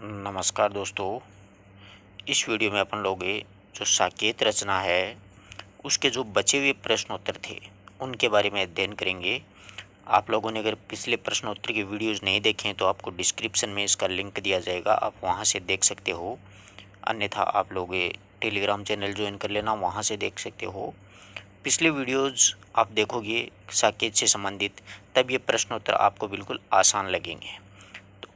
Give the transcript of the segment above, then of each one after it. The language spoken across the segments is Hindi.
नमस्कार दोस्तों। इस वीडियो में अपन लोग जो साकेत रचना है उसके जो बचे हुए प्रश्नोत्तर थे उनके बारे में अध्ययन करेंगे। आप लोगों ने अगर पिछले प्रश्नोत्तर की वीडियोस नहीं देखें तो आपको डिस्क्रिप्शन में इसका लिंक दिया जाएगा, आप वहां से देख सकते हो। अन्यथा आप लोग टेलीग्राम चैनल ज्वाइन कर लेना, वहां से देख सकते हो। पिछले वीडियोज़ आप देखोगे साकेत से संबंधित, तब ये प्रश्नोत्तर आपको बिल्कुल आसान लगेंगे।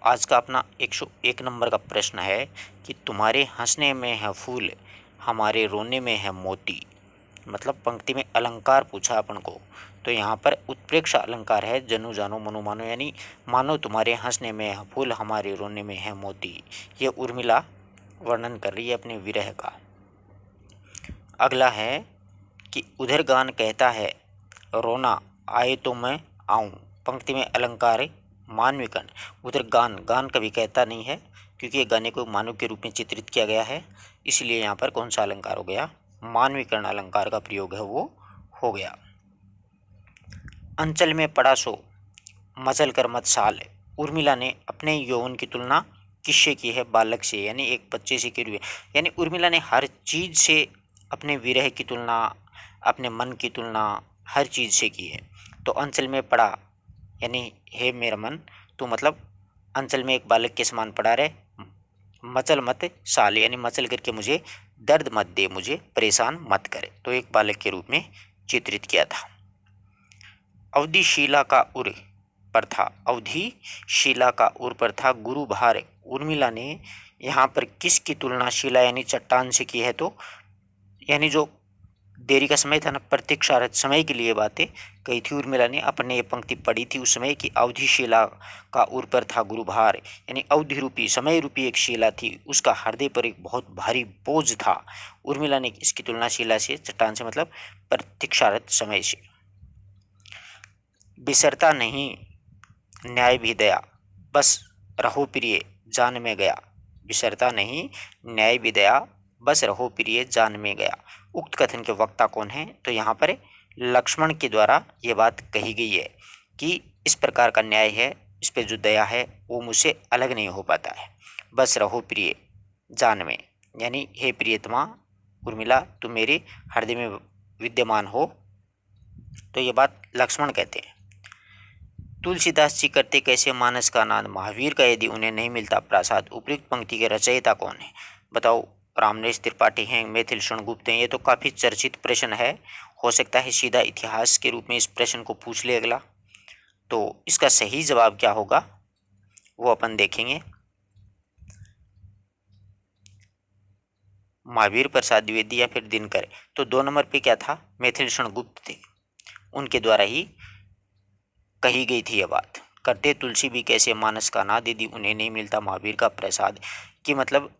आज का अपना 101 नंबर का प्रश्न है कि तुम्हारे हंसने में है फूल, हमारे रोने में है मोती। मतलब पंक्ति में अलंकार पूछा अपन को, तो यहाँ पर उत्प्रेक्षा अलंकार है जनु जानो मनु मानो, यानी मानो तुम्हारे हंसने में है फूल, हमारे रोने में है मोती। ये उर्मिला वर्णन कर रही है अपने विरह का। अगला है कि उधर गान कहता है रोना आए तो मैं आऊं। पंक्ति में अलंकार है मानविकर्ण। उधर गान, गान कभी कहता नहीं है क्योंकि ये गाने को मानव के रूप में चित्रित किया गया है, इसलिए यहाँ पर कौन सा अलंकार हो गया, मानविकर्ण अलंकार का प्रयोग है वो हो गया। अंचल में पड़ा सो मचल कर मत साल। उर्मिला ने अपने यौवन की तुलना किससे की है, बालक से, यानी एक बच्चे से की हुई है। यानी उर्मिला ने हर चीज से अपने विरह की तुलना, अपने मन की तुलना हर चीज से की है। तो अंचल में पड़ा यानी हे मेरा मन, तो मतलब अंचल में एक बालक के समान पड़ा रहे। मचल मत साल यानी मचल करके मुझे दर्द मत दे, मुझे परेशान मत करे, तो एक बालक के रूप में चित्रित किया था। अवधि शिला का उर पर था, अवधि शिला का उर पर था गुरु भार। उर्मिला ने यहाँ पर किसकी तुलना शिला यानी चट्टान से की है, तो यानी जो देरी का समय था ना, प्रतीक्षारत समय के लिए बातें कही थी उर्मिला ने। अपने ये पंक्ति पढ़ी थी उस समय की अवधि शिला का उर पर था गुरुभार, यानी अवधि रूपी समय रूपी एक शिला थी, उसका हृदय पर एक बहुत भारी बोझ था। उर्मिला ने इसकी तुलना शिला से, चट्टान से, मतलब प्रतीक्षारत समय से। बिसरता नहीं न्याय भी दया, बस रहो प्रिय जान में गया। बिसरता नहीं न्याय भी दया, बस रहो प्रिय जान में गया। उक्त कथन के वक्ता कौन है, तो यहाँ पर लक्ष्मण के द्वारा ये बात कही गई है कि इस प्रकार का न्याय है, इस पे जो दया है वो मुझसे अलग नहीं हो पाता है। बस रहो प्रिय जान में, यानी हे प्रियतमा उर्मिला तुम मेरे हृदय में विद्यमान हो, तो ये बात लक्ष्मण कहते हैं। तुलसीदास जी करते कैसे मानस का नाद, महावीर का यदि उन्हें नहीं मिलता प्रसाद। उपयुक्त पंक्ति के रचयिता कौन है, बताओ। रामनेश त्रिपाठी हैं, मैथिल शरणगुप्त हैं। ये तो काफी चर्चित प्रश्न है, हो सकता है सीधा इतिहास के रूप में इस प्रश्न को पूछ ले अगला। तो इसका सही जवाब क्या होगा वो अपन देखेंगे। महावीर प्रसाद द्विवेदी या फिर दिनकर। तो 2 नंबर पे क्या था, मैथिल शरणगुप्त थे, उनके द्वारा ही कही गई थी यह बात। करते तुलसी भी कैसे मानस का नाद, यदि उन्हें नहीं मिलता महावीर का प्रसाद। कि मतलब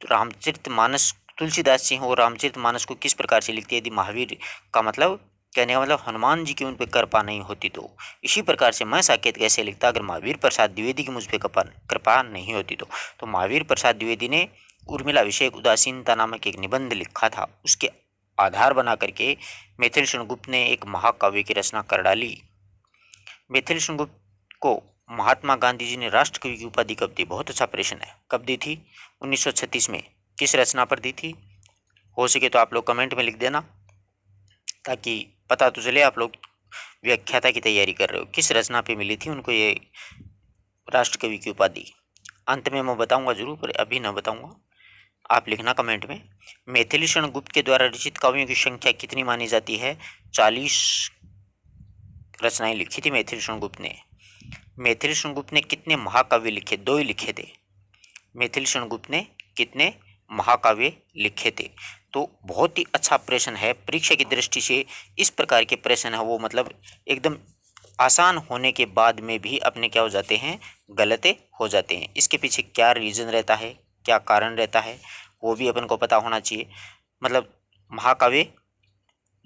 रामचरितमानस, तुलसीदास जी हो रामचरितमानस को किस प्रकार से लिखते हैं, यदि महावीर का मतलब कहने का मतलब हनुमान जी की उन पर कृपा नहीं होती, तो इसी प्रकार से मैं साकेत कैसे लिखता अगर महावीर प्रसाद द्विवेदी की मुझ पर कृपा नहीं होती। तो महावीर प्रसाद द्विवेदी ने उर्मिला विषयक उदासीनता नामक एक निबंध लिखा था, उसके आधार बना करके मैथिल शरणगुप्त ने एक महाकाव्य की रचना कर डाली। मैथिल शरणगुप्त को महात्मा गांधी जी ने राष्ट्रकवि की उपाधि कब दी, बहुत अच्छा प्रश्न है, कब दी थी, 1936 में। किस रचना पर दी थी, हो सके तो आप लोग कमेंट में लिख देना ताकि पता तो चले आप लोग व्याख्याता की तैयारी कर रहे हो, किस रचना पे मिली थी उनको ये राष्ट्रकवि की उपाधि। अंत में मैं बताऊंगा जरूर, पर अभी ना बताऊंगा, आप लिखना कमेंट में। मैथिली शरणगुप्त के द्वारा रचित काव्यों की संख्या कितनी मानी जाती है, 40 रचनाएं लिखी थी मैथिली शरणगुप्त ने। मैथिली शरणगुप्त ने कितने महाकाव्य लिखे, 2 ही लिखे थे। मैथिली शरणगुप्त ने कितने महाकाव्य लिखे थे। तो बहुत ही अच्छा प्रश्न है, परीक्षा की दृष्टि से इस प्रकार के प्रश्न है वो मतलब एकदम आसान होने के बाद में भी अपने क्या हो जाते हैं, गलत हो जाते हैं। इसके पीछे क्या रीजन रहता है, क्या कारण रहता है, वो भी अपन को पता होना चाहिए। मतलब महाकाव्य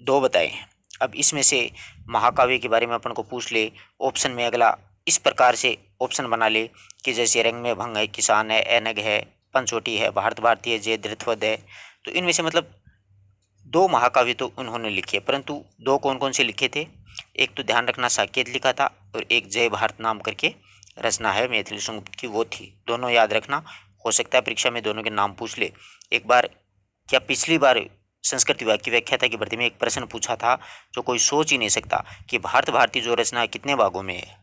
2 बताए हैं, अब इसमें से महाकाव्य के बारे में अपन को पूछ ले, ऑप्शन में अगला इस प्रकार से ऑप्शन बना ले कि जैसे रंग में भंग है, किसान है, ऐनग है, पंचवटी है, भारत भारती है, जयद्रथवध है। तो इनमें से मतलब 2 महाकाव्य तो उन्होंने लिखे, परंतु 2 कौन कौन से लिखे थे, एक तो ध्यान रखना साकेत लिखा था और एक जय भारत नाम करके रचना है मैथिली शरणगुप्त की, वो थी, दोनों याद रखना। हो सकता है परीक्षा में दोनों के नाम पूछ ले। एक बार क्या पिछली बार संस्कृत विभाग की व्याख्याता की भर्ती में एक प्रश्न पूछा था जो कोई सोच ही नहीं सकता कि भारत भारती जो रचना कितने भागों में है?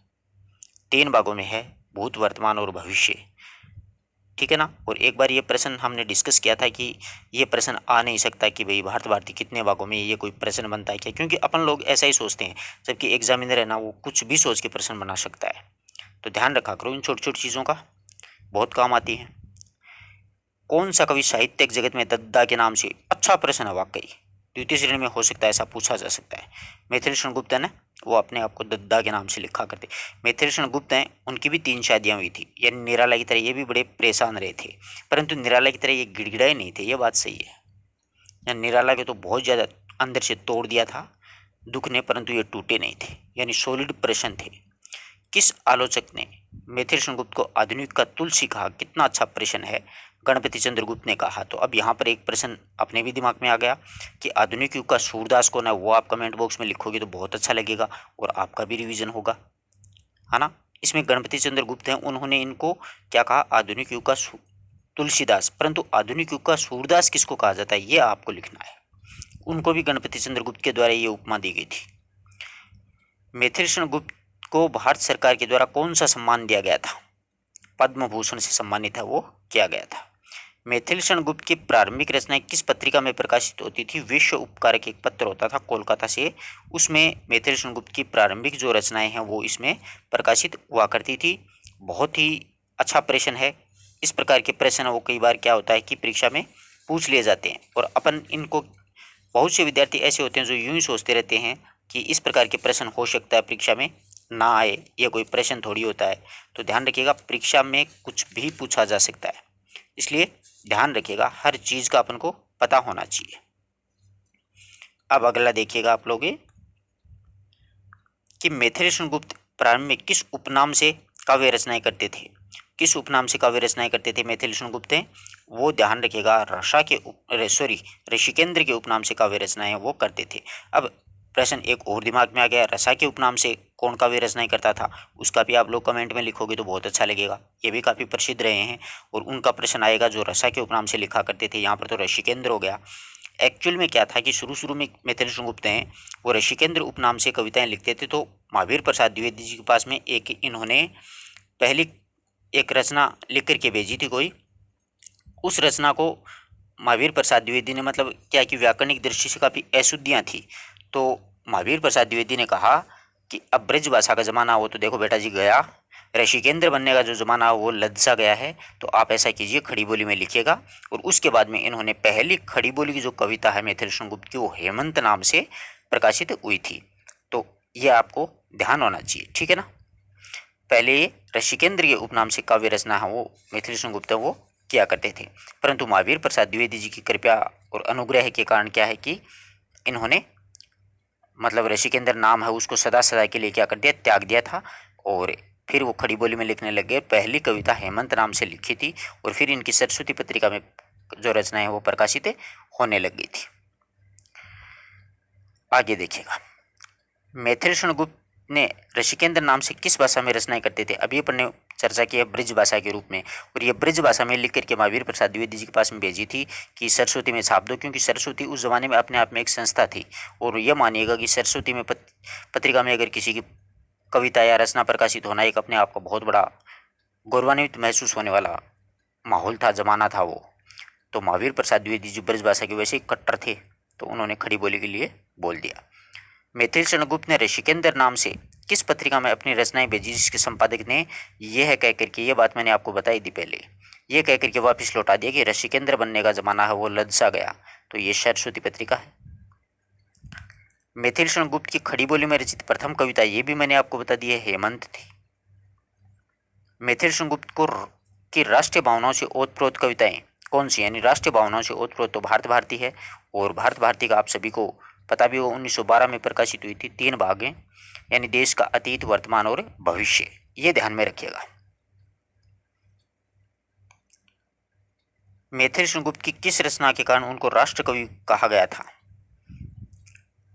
3 भागों में है, भूत, वर्तमान और भविष्य। ठीक है ना। और एक बार ये प्रश्न हमने डिस्कस किया था कि ये प्रश्न आ नहीं सकता कि भाई भारत भारती कितने भागों में, ये कोई प्रश्न बनता है क्या? क्योंकि अपन लोग ऐसा ही सोचते हैं, जबकि एग्जामिनर है ना वो कुछ भी सोच के प्रश्न बना सकता है। तो ध्यान रखा करो इन छोटी छोटी चीज़ों का, बहुत काम आती है। कौन सा कवि साहित्यिक जगत में दद्दा के नाम से, अच्छा प्रश्न है वाकई, द्वितीय श्रेणी में हो सकता है, ऐसा पूछा जा सकता है। मिथिलेश गुप्त है ना, वो अपने आप को दद्दा के नाम से लिखा करते। मिथिलेश गुप्त हैं, उनकी भी 3 शादियां हुई थी, यानी निराला की तरह ये भी बड़े परेशान रहे थे, परंतु निराला की तरह ये गिड़गिड़ाए नहीं थे, ये बात सही है। या निराला के तो बहुत ज़्यादा अंदर से तोड़ दिया था दुख ने, परंतु ये टूटे नहीं थे, यानी सॉलिड प्रश्न थे। किस आलोचक ने मिथिलेश गुप्त को आधुनिक का तुलसी कहा? कितना अच्छा प्रश्न है, गणपति चंद्र गुप्त ने कहा। तो अब यहाँ पर एक प्रश्न अपने भी दिमाग में आ गया कि आधुनिक युग का सूरदास कौन है, वो आप कमेंट बॉक्स में लिखोगे तो बहुत अच्छा लगेगा और आपका भी रिवीजन होगा, है ना। इसमें गणपति चंद्र गुप्त हैं, उन्होंने इनको क्या कहा? आधुनिक युग का तुलसीदास। परंतु आधुनिक युग का सूरदास किसको कहा जाता है, ये आपको लिखना है। उनको भी गणपति चंद्र गुप्त के द्वारा ये उपमा दी गई थी। मिथिलेश गुप्त को भारत सरकार के द्वारा कौन सा सम्मान दिया गया था? पद्म भूषण से सम्मानित है वो किया गया था। मिथिलेश गुप्त की प्रारंभिक रचनाएं किस पत्रिका में प्रकाशित होती थी? विश्व उपकारक एक पत्र होता था कोलकाता से, उसमें मिथिलेश गुप्त की प्रारंभिक जो रचनाएं हैं वो इसमें प्रकाशित हुआ करती थी। बहुत ही अच्छा प्रश्न है। इस प्रकार के प्रश्न वो कई बार क्या होता है कि परीक्षा में पूछ लिए जाते हैं, और अपन इनको, बहुत से विद्यार्थी ऐसे होते हैं जो यूं ही सोचते रहते हैं कि इस प्रकार के प्रश्न हो सकता है परीक्षा में ना आए, ये कोई प्रश्न थोड़ी होता है। तो ध्यान रखिएगा, परीक्षा में कुछ भी पूछा जा सकता है, इसलिए ध्यान रखिएगा, हर चीज का अपन को पता होना चाहिए। अब अगला देखिएगा आप लोग कि मिथिलेश गुप्त प्रारंभ में किस उपनाम से काव्य रचनाएं करते थे? किस उपनाम से काव्य रचनाएं करते थे मिथिलेश गुप्त हैं? वो ध्यान रखिएगा, ऋषिकेंद्र के उपनाम से काव्य रचनाएं वो करते थे। अब प्रश्न एक और दिमाग में आ गया, रसा के उपनाम से कौन काव्य रचनाएं करता था? उसका भी आप लोग कमेंट में लिखोगे तो बहुत अच्छा लगेगा, ये भी काफ़ी प्रसिद्ध रहे हैं। और उनका प्रश्न आएगा जो रसा के उपनाम से लिखा करते थे, यहाँ पर तो ऋषिकेंद्र हो गया। एक्चुअल में क्या था कि शुरू में मिथिलेश गुप्त हैं वो ऋषिकेंद्र उपनाम से कविताएं लिखते थे। तो महावीर प्रसाद द्विवेदी जी के पास में एक इन्होंने पहली एक रचना लिख करके भेजी थी कोई, उस रचना को महावीर प्रसाद द्विवेदी ने, मतलब क्या कि व्याकरणिक दृष्टि से काफ़ी अशुद्धियाँ थी, तो महावीर प्रसाद द्विवेदी ने कहा कि अब ब्रज भाषा का ज़माना हो तो देखो बेटा जी गया, ऋषिकेंद्र बनने का जो ज़माना वो लद सा गया है, तो आप ऐसा कीजिए खड़ी बोली में लिखिएगा। और उसके बाद में इन्होंने पहली खड़ी बोली की जो कविता है मिथिलेश गुप्त की, वो हेमंत नाम से प्रकाशित हुई थी। तो ये आपको ध्यान होना चाहिए, ठीक है ना। पहले ऋषिकेंद्र के उपनाम से काव्य रचना है वो मिथिलेश गुप्त वो किया करते थे, परंतु महावीर प्रसाद द्विवेदी जी की कृपा और अनुग्रह के कारण क्या है कि इन्होंने, मतलब ऋषिकेंद्र नाम है उसको सदा सदा के लिए क्या कर दिया, त्याग दिया था, और फिर वो खड़ी बोली में लिखने लगे। पहली कविता हेमंत नाम से लिखी थी, और फिर इनकी सरस्वती पत्रिका में जो रचनाएं हैं वो प्रकाशित होने लग गई थी। आगे देखिएगा, मिथिलेश गुप्त ने ऋषिकेंद्र नाम से किस भाषा में रचनाएं करते थे? अभी अपन ने चर्चा की है ब्रज भाषा के रूप में, और ये ब्रज भाषा में लिख करके महावीर प्रसाद द्विवेदी जी के पास में भेजी थी कि सरस्वती में छाप दो, क्योंकि सरस्वती उस जमाने में अपने आप में एक संस्था थी। और यह मानिएगा कि सरस्वती में पत्रिका में अगर किसी की कविता या रचना प्रकाशित होना एक अपने आप का बहुत बड़ा गौरवान्वित महसूस होने वाला माहौल था, जमाना था वो। तो महावीर प्रसाद द्विवेदी जी ब्रज भाषा के वैसे ही कट्टर थे, तो उन्होंने खड़ी बोली के लिए बोल दिया। मिथिलेश गुप्त ने ऋषिकेंद्र नाम से किस पत्रिका में अपनी रचनाएं भेजी, जिसके संपादक ने यह कह करके, ये बात मैंने आपको बताई थी पहले, ये कह करके वापस लौटा दिया कि ऋषिकेंद्र बनने का जमाना है वो लद सा गया। तो ये सरस्वती पत्रिका है। मिथिलेश गुप्त की खड़ी बोली में रचित प्रथम कविता, ये भी मैंने आपको बता दी है, हेमंत थी। मिथिलेश गुप्त को की राष्ट्रीय भावनाओं से ओतप्रोत कविताएं कौन सी, यानी राष्ट्रीय भावनाओं से ओतप्रोत तो भारत भारती है, और भारत भारती का आप सभी को पता भी हो 1912 में प्रकाशित हुई थी। 3 भाग हैं, यानी देश का अतीत, वर्तमान और भविष्य, ये ध्यान में रखिएगा। मिथिलेश गुप्त की किस रचना के कारण उनको राष्ट्र कवि कहा गया था?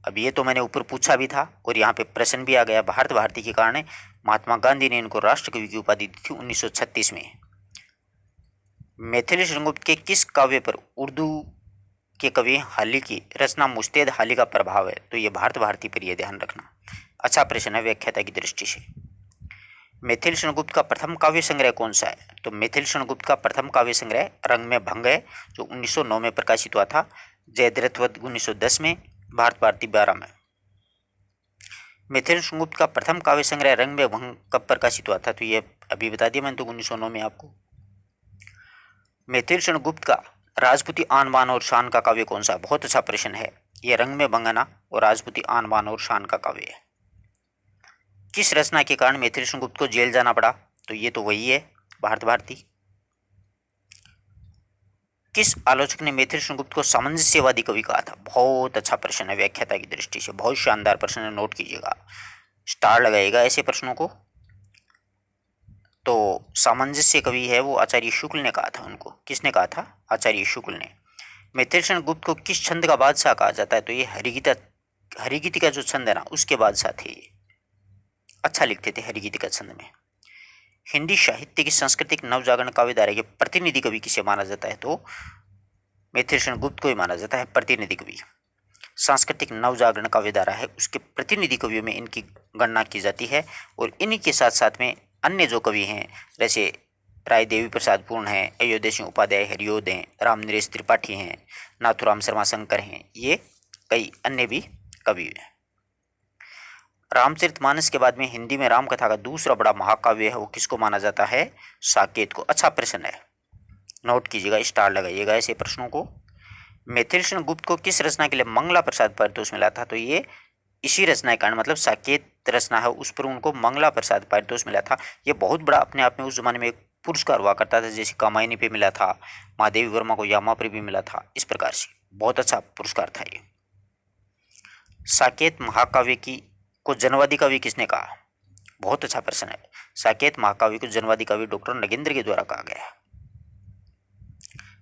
अब ये तो मैंने ऊपर पूछा भी था और यहाँ पे प्रश्न भी आ गया। भारत भारती के कारण महात्मा गांधी ने इनको राष्ट्र कवि की उपाधि दी थी 1936 में। मैथिली शृंगगुप्त के किस काव्य पर उर्दू के कवि हाली की रचना मुस्तैद हाली का प्रभाव है? तो ये भारत भारती पर, यह ध्यान रखना। अच्छा प्रश्न है व्याख्याता की दृष्टि से। मैथिली शृंगगुप्त का प्रथम काव्य संग्रह कौन सा है? तो मैथिली शृंगगुप्त का प्रथम काव्य संग्रह रंग में भंग है, जो 1909 में प्रकाशित हुआ था। जयद्रथवध 1910 में, भारत भारती 12 में। मैथिली शृंगगुप्त का प्रथम काव्य संग्रह रंग में भंग कब प्रकाशित हुआ था? तो ये अभी बता दिया मैंने, तो 1909 में आपको। मैथिली शृंगगुप्त का राजपूती आन बान और शान का काव्य कौन सा? बहुत अच्छा प्रश्न है। यह रंग में भंगना और राजपूती आन बान और शान का काव्य है। किस रचना के कारण मैथिली शृंगगुप्त को जेल जाना पड़ा? तो ये तो वही है, भारत भारती। किस आलोचक ने मैथिली शृंगगुप्त को सामंजस्यवादी कवि कहा था? बहुत अच्छा प्रश्न है व्याख्याता की दृष्टि से, बहुत शानदार प्रश्न है, नोट कीजिएगा, स्टार लगाइएगा ऐसे प्रश्नों को। तो सामंजस्य कवि है वो आचार्य शुक्ल ने कहा था उनको। किसने कहा था? आचार्य शुक्ल ने। मैथिली शृंगगुप्त को किस छंद का बादशाह कहा जाता है? तो ये हरिगीति का जो छंद है ना, उसके बादशाह थे ये। अच्छा लिखते थे हरिगीति का छंद में। हिंदी साहित्य की सांस्कृतिक नवजागरण काव्यधारा के प्रतिनिधि कवि किसे माना जाता है? तो मैथिली शृंगगुप्त को ही माना जाता है प्रतिनिधि कवि। सांस्कृतिक नवजागरण काव्यधारा है, उसके प्रतिनिधि कवियों में इनकी गणना की जाती है। और इन्हीं के साथ साथ में अन्य जो कवि हैं, जैसे राय देवी प्रसाद पूर्ण हैं, अयोध्या सिंह उपाध्याय हरिओद हैं, राम नरेश त्रिपाठी हैं, नाथुराम शर्मा शंकर हैं, ये कई अन्य भी कवि हैं। रामचरितमानस के बाद में हिंदी में राम कथा का दूसरा बड़ा महाकाव्य है, वो किसको माना जाता है? साकेत को। अच्छा प्रश्न है, नोट कीजिएगा, स्टार लगाइएगा ऐसे प्रश्नों को। मैथिली शृंगगुप्त को किस रचना के लिए मंगला प्रसाद पारितोष मिला था? तो ये इसी रचना के कारण, मतलब साकेत रचना है उस पर उनको मंगला प्रसाद पारितोष मिला था। ये बहुत बड़ा अपने आप में उस जमाने में एक पुरस्कार हुआ करता था, जैसे कामायनी पे मिला था, महादेवी वर्मा को यामा पर भी मिला था, इस प्रकार से बहुत अच्छा पुरस्कार था ये। साकेत महाकाव्य की को जनवादी काव्य किसने कहा? बहुत अच्छा प्रश्न है। साकेत महाकाव्य को जनवादी काव्य डॉक्टर नगेंद्र के द्वारा कहा गया।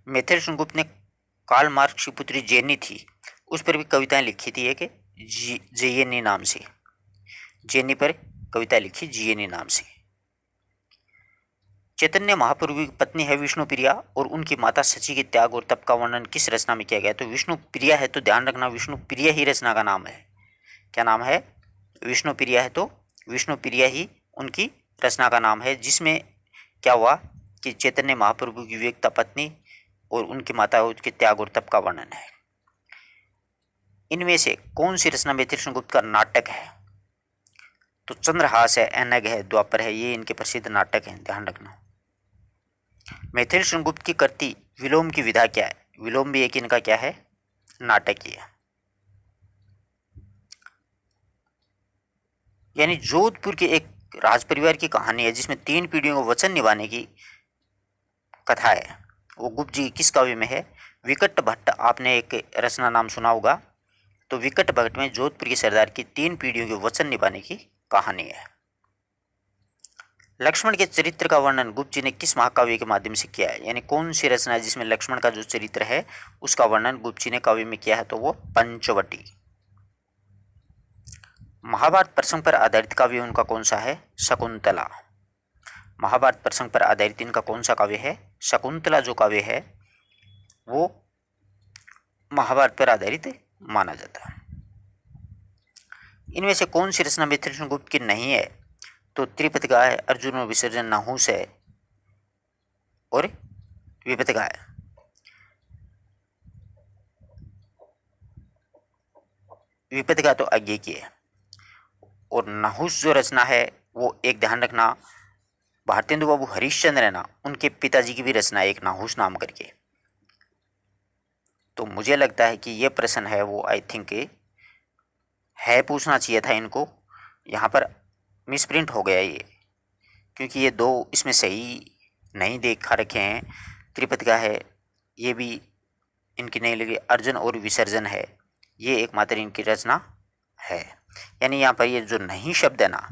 मैथिली शृंगगुप्त ने कार्ल मार्क्स की पुत्री जेनी थी, उस पर भी कविताएं लिखी थी एक जेनी नाम से। जेनी पर कविता लिखी जेनी नाम से। चैतन्य महाप्रभु की पत्नी है विष्णु प्रिया, और उनकी माता सची के त्याग और तप का वर्णन किस रचना में किया गया? तो विष्णु प्रिया है, तो ध्यान रखना विष्णु प्रिया ही रचना का नाम है। क्या नाम है? विष्णु प्रिया है, तो विष्णु प्रिया ही उनकी रचना का नाम है, जिसमें क्या हुआ कि चैतन्य महाप्रभु की विवेकता पत्नी और उनकी माता के त्याग और तप का वर्णन है। इनमें से कौन सी रचना मैथिली शृंगगुप्त का नाटक है? तो चंद्रहास है, ऐनक है, द्वापर है, ये इनके प्रसिद्ध नाटक हैं, ध्यान रखना। मैथिली शृंगगुप्त की कृति विलोम की विधा क्या है? विलोम भी एक इनका क्या है? नाटक ही है। यानी जोधपुर के एक राज परिवार की कहानी है, जिसमें 3 पीढ़ियों को वचन निभाने की कथा है, वो गुप्त जी किस काव्य में है? विकट भट्ट, आपने एक रचना नाम सुना होगा। तो विकट भट्ट में जोधपुर के सरदार की 3 पीढ़ियों के वचन निभाने की कहानी है। लक्ष्मण के चरित्र का वर्णन गुप्त जी ने किस महाकाव्य के माध्यम से किया है? यानी कौन सी रचना है जिसमें लक्ष्मण का जो चरित्र है उसका वर्णन गुप्त जी ने काव्य में किया है? तो वो पंचवटी। महाभारत प्रसंग पर आधारित काव्य उनका कौन सा है? शकुंतला। महाभारत प्रसंग पर आधारित इनका कौन सा काव्य है? शकुंतला जो काव्य है वो महाभारत पर आधारित माना जाता है। इनमें से कौन सी रचना मैथिली शृंगगुप्त की नहीं है? तो त्रिपतिका है, अर्जुन और विसर्जन, नहुस है और विपतिका है। विपतिका तो आगे की है। और नहुस जो रचना है वो एक ध्यान रखना, भारतेंदु बाबू हरिश्चंद्र है ना, उनके पिताजी की भी रचना है एक, नहुस नाम करके। तो मुझे लगता है कि ये प्रश्न है वो आई थिंक है, पूछना चाहिए था इनको, यहाँ पर मिसप्रिंट हो गया ये, क्योंकि ये 2 इसमें सही नहीं देखा रखे हैं। त्रिपतिका है, ये भी इनकी नहीं लगी। अर्जुन और विसर्जन है, ये एकमात्र इनकी रचना है। यानी यहाँ पर ये जो नहीं शब्द है ना,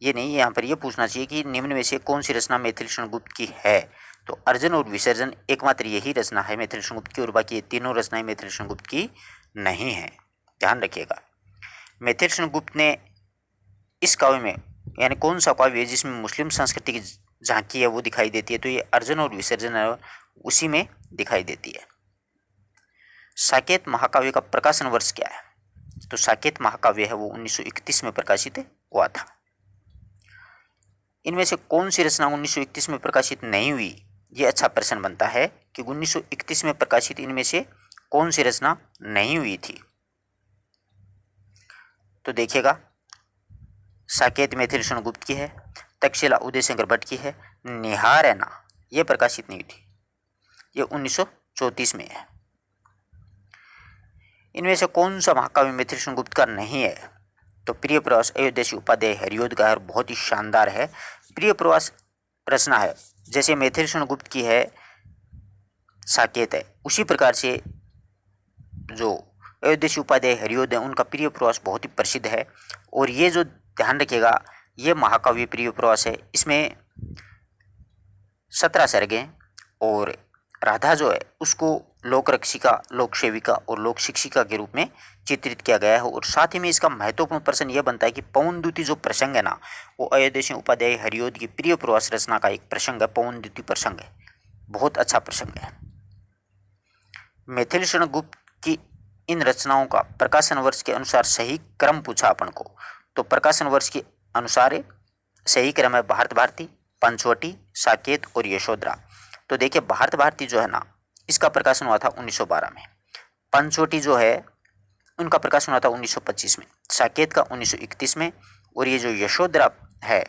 ये नहीं, यहाँ पर ये पूछना चाहिए कि निम्न में से कौन सी रचना मैथिली शृंगगुप्त की है? तो अर्जुन और विसर्जन एकमात्र यही रचना है मैथिली शृंगगुप्त की, और बाकी ये तीनों रचनाएं मैथिली शृंगगुप्त की नहीं है, ध्यान रखिएगा। मैथिली शृंगगुप्त ने इस काव्य में, यानी कौन सा काव्य है जिसमें मुस्लिम संस्कृति की झांकी है वो दिखाई देती है? तो ये अर्जुन और विसर्जन है, उसी में दिखाई देती है। साकेत महाकाव्य का प्रकाशन वर्ष क्या है? तो साकेत महाकाव्य है वो 1931 में प्रकाशित हुआ था। इनमें से कौन सी रचना 1931 में प्रकाशित नहीं हुई? ये अच्छा प्रश्न बनता है कि 1931 में प्रकाशित इनमें से कौन सी रचना नहीं हुई थी। तो देखिएगा, साकेत मैथिली गुप्त की है, तक्षशिला उदय शंकर भट्ट की है, निहारना ये प्रकाशित नहीं हुई थी, ये 1934 में है। इनमें से कौन सा महाकाव्य मैथिली गुप्त का नहीं है? तो प्रिय प्रवास अयोध्या उपाध्याय हरियोद का बहुत ही शानदार है। प्रिय प्रवास रचना है, जैसे मैथिली गुप्त की है साकेत है, उसी प्रकार से जो अयोध्या उपाध्याय हरियोद है उनका प्रिय प्रवास बहुत ही प्रसिद्ध है। और ये जो ध्यान रखिएगा, ये महाकाव्य प्रिय प्रवास है, इसमें 17 सर्ग हैं और राधा जो है उसको लोक रक्षिका, लोक सेविका और लोक शिक्षिका के रूप में चित्रित किया गया है। और साथ ही में इसका महत्वपूर्ण प्रश्न यह बनता है कि पवनदूती जो प्रसंग है ना, वो अयोध्या उपाध्याय हरियोद की प्रिय प्रवास रचना का एक प्रसंग है, पवनदूती प्रसंग है, बहुत अच्छा प्रसंग है। मैथिली गुप्त की इन रचनाओं का प्रकाशन वर्ष के अनुसार सही क्रम पूछा अपन को, तो प्रकाशन वर्ष के अनुसार सही क्रम है भारत भारती, पंचवटी, साकेत और यशोधरा। तो देखिए, भारत भारती जो है ना, इसका प्रकाशन हुआ था 1912 में, पंचवटी जो है उनका प्रकाशन हुआ था 1925 में, साकेत का 1931 में, और ये जो यशोधरा है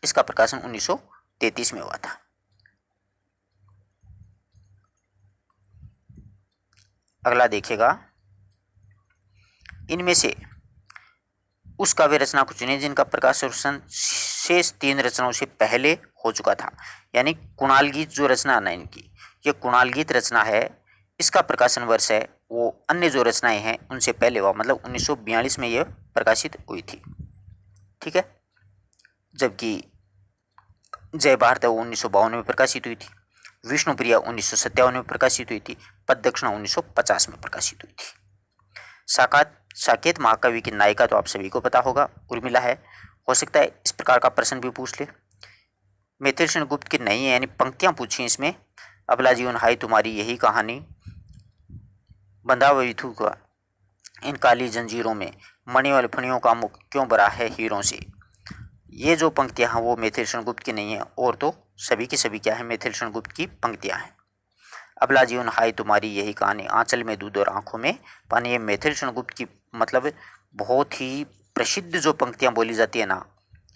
इसका प्रकाशन 1933 में हुआ था। अगला देखिएगा, इनमें से उस काव्य रचना को चुनिए जिनका प्रकाशन शेष 3 रचनाओं से पहले हो चुका था। यानी कुणाल गीत जो रचना है ना इनकी, ये कुणाल गीत रचना है, इसका प्रकाशन वर्ष है वो अन्य जो रचनाएं हैं उनसे पहले हुआ, मतलब 1942 में यह प्रकाशित हुई थी। ठीक है, जबकि जय भारत है वो 1952 में प्रकाशित हुई थी, विष्णुप्रिया 1957 में प्रकाशित हुई थी, पद दक्षिणा 1950 में प्रकाशित हुई थी। साकेत महाकाव्य की नायिका तो आप सभी को पता होगा, उर्मिला है। हो सकता है इस प्रकार का प्रश्न भी पूछ ले। मैथिली गुप्त की नहीं है, यानी पंक्तियां पूछी इसमें, अबला जीवन हाय तुम्हारी यही कहानी, बंधा विथु का इन काली जंजीरों में, मणि वाले फणियों का मुख क्यों भरा है हीरों से। ये जो पंक्तियां हैं वो मैथिली गुप्त की नहीं है, और तो सभी की सभी क्या है, मैथिली गुप्त की पंक्तियां हैं। अबला जीवन हाय तुम्हारी यही कहानी, आंचल में दूध और आंखों में पानी, ये मैथिली गुप्त की मतलब बहुत ही प्रसिद्ध जो पंक्तियां बोली जाती है ना,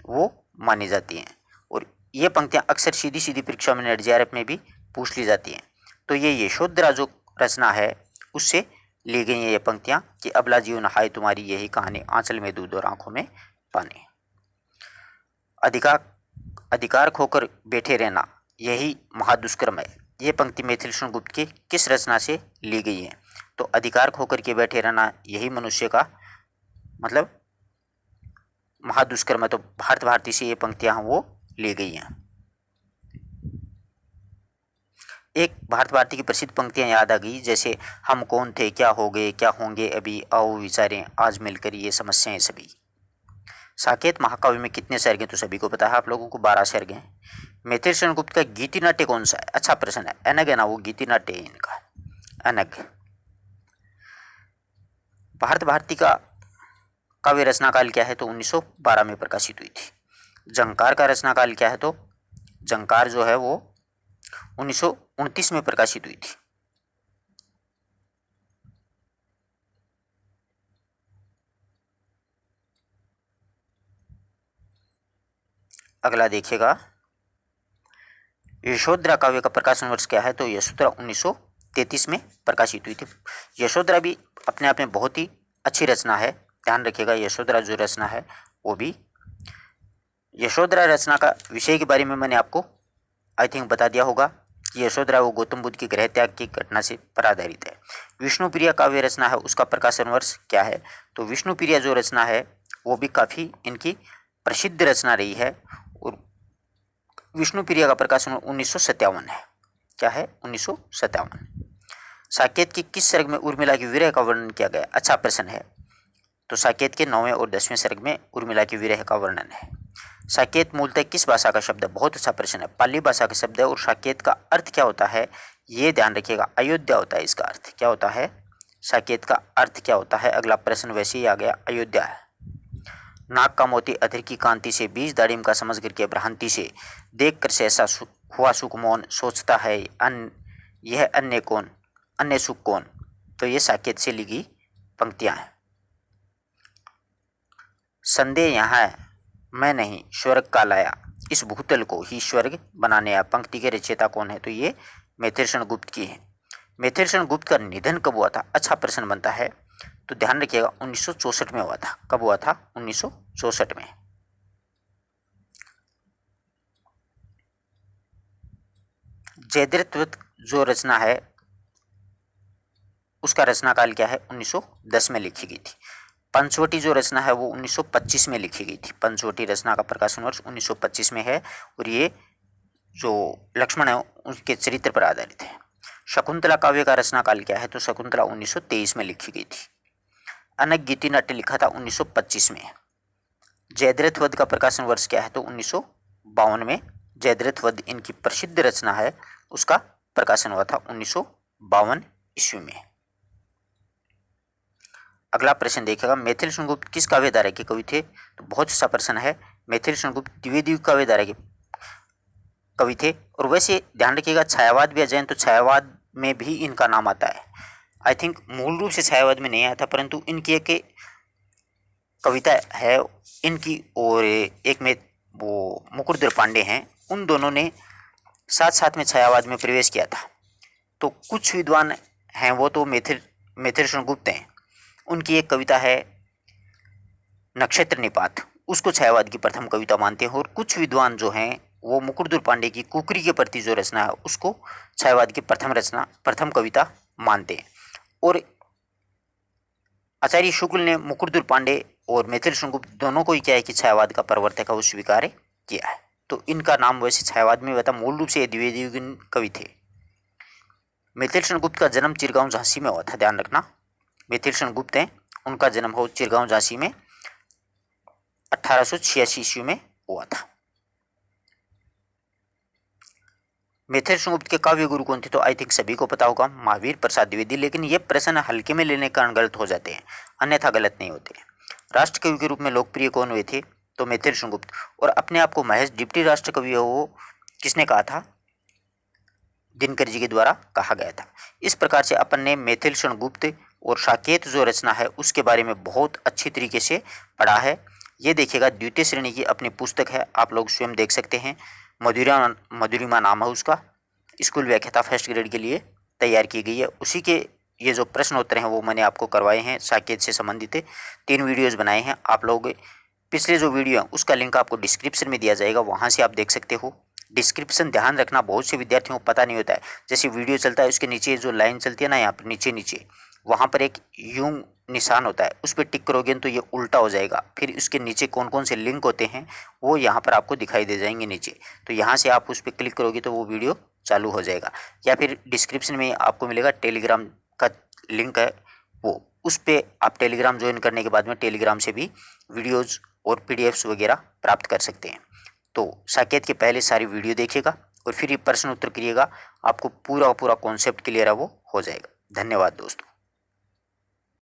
वो मानी जाती हैं। और ये पंक्तियां अक्सर सीधी सीधी परीक्षा में NDRF में भी पूछ ली जाती हैं। तो ये यशोधरा जो रचना है उससे ली गई हैं ये पंक्तियां कि अबला जीवन हाय तुम्हारी यही कहानी, आंचल में दूध और आंखों में पानी। अधिकार खोकर बैठे रहना यही महादुष्कर्म है, ये पंक्ति मैथिली गुप्त की किस रचना से ली गई है? तो अधिकार खोकर के बैठे रहना यही मनुष्य का मतलब महादुष्कर्म है, तो भारत भारती से ये पंक्तियां वो ली गई हैं। एक भारत भारती की प्रसिद्ध पंक्तियां याद आ गई, जैसे हम कौन थे, क्या हो गए, क्या होंगे अभी, आओ विचारें आज मिलकर ये समस्याएं सभी। साकेत महाकाव्य में कितने सर्ग हैं? तो सभी को पता है आप लोगों को, 12 सर्ग हैं। मैथिली गुप्त का गीति नाट्य कौन सा है? अच्छा प्रश्न है, अनग है ना, वो गीति नाट्य है इनका, अनग। भारत भारती का काव्य रचना काल क्या है? तो 1912 में प्रकाशित हुई थी। झंकार का रचना काल क्या है? तो झंकार जो है वो 1929 में प्रकाशित हुई थी। अगला देखिएगा, यशोधरा काव्य का प्रकाशन वर्ष क्या है? तो यशोधरा 1933 में प्रकाशित हुई थी। यशोधरा भी अपने आप में बहुत ही अच्छी रचना है, ध्यान रखिएगा। यशोधरा जो रचना है वो भी, यशोधरा रचना का विषय के बारे में मैंने आपको आई थिंक बता दिया होगा कि यशोधरा वो गौतम बुद्ध की गृह त्याग की घटना से पर आधारित है। विष्णुप्रिया काव्य रचना है, उसका प्रकाशन वर्ष क्या है? तो विष्णुप्रिया जो रचना है वो भी काफ़ी इनकी प्रसिद्ध रचना रही है, और विष्णुप्रिया का प्रकाशन 1957 है। क्या है? 1957। साकेत की किस सर्ग में उर्मिला की विरह का वर्णन किया गया? अच्छा प्रश्न है। तो साकेत के 9वें और 10वें सर्ग में उर्मिला की विरह का वर्णन है। साकेत मूलतः किस भाषा का शब्द है? बहुत अच्छा प्रश्न है। पाली भाषा का शब्द है। और साकेत का अर्थ क्या होता है ये ध्यान रखिएगा, अयोध्या होता है इसका अर्थ। क्या होता है? साकेत का अर्थ क्या होता है? अगला प्रश्न वैसे ही आ गया, अयोध्या है। नाक का मोती अधर की कांति से, बीज दाड़िम का समझ करके भ्रांति से, देख कर सहसा हुआ सुख मौन, सोचता है यह अन्य कौन, अन्य सुख कौन। तो ये साकेत से लिखी पंक्तियां हैं। संदेह यहाँ है मैं नहीं स्वर्ग का लाया, इस भूतल को ही स्वर्ग बनाने आया। पंक्ति के रचयिता कौन है? तो ये मैथिलषण गुप्त की है। मैथिलषण गुप्त का निधन कब हुआ था? अच्छा प्रश्न बनता है। तो ध्यान रखिएगा 1964 में हुआ था। कब हुआ था? 1964 में। जयद्रथ जो रचना है उसका रचना काल क्या है? 1910 में लिखी गई थी। पंचवटी जो रचना है वो 1925 में लिखी गई थी। पंचवटी रचना का प्रकाशन वर्ष 1925 में है और ये जो लक्ष्मण है उनके चरित्र पर आधारित है। शकुंतला काव्य का रचना काल क्या है? तो शकुंतला 1923 में लिखी गई थी। अनगीति नाट्य लिखा था 1925 में। जयद्रथ वध का प्रकाशन वर्ष क्या है? तो 1952 में। जयद्रथ वध इनकी प्रसिद्ध रचना है, उसका प्रकाशन हुआ था 1952 ईस्वी में। अगला प्रश्न देखिएगा, मैथिलषण गुप्त किस काव्य धारा के कवि थे? तो बहुत अच्छा प्रश्न है। मैथिलषण गुप्त द्विवेदी काव्य धारा के कवि थे। और वैसे ध्यान रखिएगा छायावाद भी आ जाए तो छायावाद में भी इनका नाम आता है। आई थिंक मूल रूप से छायावाद में नहीं आया था, परंतु इनकी एक कविता है इनकी और एक में वो मुकुरधर पांडे हैं, उन दोनों ने साथ साथ में छायावाद में प्रवेश किया था। तो कुछ विद्वान हैं वो तो मैथिलषण गुप्त हैं, उनकी एक कविता है नक्षत्र निपात, उसको छायावाद की प्रथम कविता मानते हैं। और कुछ विद्वान जो हैं वो मुकुरधर पांडे की कुकरी के प्रति जो रचना है उसको छायावाद की प्रथम कविता मानते हैं। और आचार्य शुक्ल ने मुकुरधर पांडे और मैथिलषण गुप्त दोनों को ही क्या है कि छायावाद का प्रवर्तक है वो स्वीकार किया है। तो इनका नाम वैसे छायावाद में बता, मूल रूप से द्विवेदी कवि थे। मैथिलषण गुप्त का जन्म चिरगांव झांसी में हुआ था, ध्यान रखना। मैथिलषण गुप्त हैं, उनका जन्म हो चिरगांव झांसी में 1886 ईस्वी में हुआ था। मैथिलषण गुप्त के काव्य गुरु कौन थे? तो आई थिंक सभी को पता होगा, महावीर प्रसाद द्विवेदी। लेकिन ये प्रश्न हल्के में लेने के कारण गलत हो जाते हैं, अन्यथा गलत नहीं होते। राष्ट्रकवि के रूप में लोकप्रिय कौन हुए थे? तो मैथिलषण गुप्त। और अपने आप को महज डिप्टी राष्ट्रकवि हो वो किसने कहा था? दिनकर जी के द्वारा कहा गया था। इस प्रकार से अपन ने मैथिलषण गुप्त और साकेत जो रचना है उसके बारे में बहुत अच्छी तरीके से पढ़ा है। ये देखिएगा द्वितीय श्रेणी की अपनी पुस्तक है, आप लोग स्वयं देख सकते हैं। मधुरिमा नाम है उसका। स्कूल व्याख्याता फर्स्ट ग्रेड के लिए तैयार की गई है। उसी के ये जो प्रश्न उत्तर हैं वो मैंने आपको करवाए हैं, साकेत से संबंधित 3 वीडियोज़ बनाए हैं। आप लोग पिछले जो वीडियो है उसका लिंक आपको डिस्क्रिप्शन में दिया जाएगा, वहाँ से आप देख सकते हो। डिस्क्रिप्शन ध्यान रखना, बहुत से विद्यार्थियों को पता नहीं होता है। जैसे वीडियो चलता है उसके नीचे जो लाइन चलती है ना, यहाँ पर नीचे वहाँ पर एक यूं निशान होता है, उस पर टिक करोगे तो ये उल्टा हो जाएगा। फिर उसके नीचे कौन कौन से लिंक होते हैं वो यहाँ पर आपको दिखाई दे जाएंगे नीचे। तो यहाँ से आप उस पर क्लिक करोगे तो वो वीडियो चालू हो जाएगा। या फिर डिस्क्रिप्शन में आपको मिलेगा टेलीग्राम का लिंक है, वो उस पर आप टेलीग्राम ज्वाइन करने के बाद में टेलीग्राम से भी वीडियोज़ और PDFs वगैरह प्राप्त कर सकते हैं। तो साकेत के पहले सारी वीडियो देखिएगा और फिर ये प्रश्न उत्तर करिएगा, आपको पूरा कॉन्सेप्ट क्लियर है वो हो जाएगा। धन्यवाद दोस्तों।